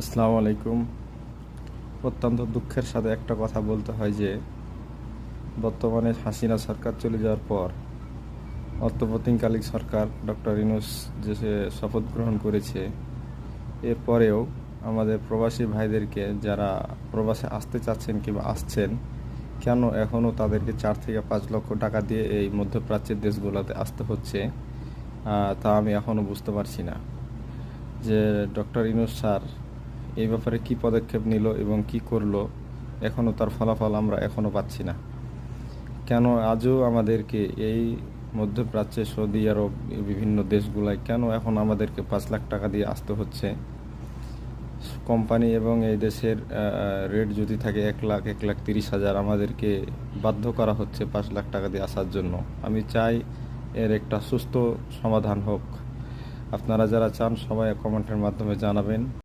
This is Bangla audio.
আসসালামু আলাইকুম। অত্যন্ত দুঃখের সাথে একটা কথা বলতে হয় যে বর্তমানে হাসিনা সরকার চলে যাওয়ার পর অন্তর্বর্তীকালীন সরকার ডক্টর ইউনূস যে সে শপথ গ্রহণ করেছে, এরপরেও আমাদের প্রবাসী ভাইদেরকে যারা প্রবাসে আসতে চাচ্ছেন কিংবা আসছেন, কেন এখনও তাদেরকে 4 থেকে 5 লক্ষ টাকা দিয়ে এই মধ্যপ্রাচ্যের দেশগুলোতে আসতে হচ্ছে, তা আমি এখনও বুঝতে পারছি না যে ডক্টর ইউনূস স্যার এই ব্যাপারে কি পদক্ষেপ নিল এবং কি করলো। এখনও তার ফলাফল আমরা এখনও পাচ্ছি না। কেন আজও আমাদেরকে এই মধ্যপ্রাচ্যে সৌদি আরব বিভিন্ন দেশগুলায় কেন এখন আমাদেরকে 5 লাখ টাকা দিয়ে আসতে হচ্ছে? কোম্পানি এবং এই দেশের রেট যদি থাকে 1 লাখ 1,30,000, আমাদেরকে বাধ্য করা হচ্ছে 5 লাখ টাকা দিয়ে আসার জন্য। আমি চাই এর একটা সুস্থ সমাধান হোক। আপনারা যারা চান সবাই কমেন্টের মাধ্যমে জানাবেন।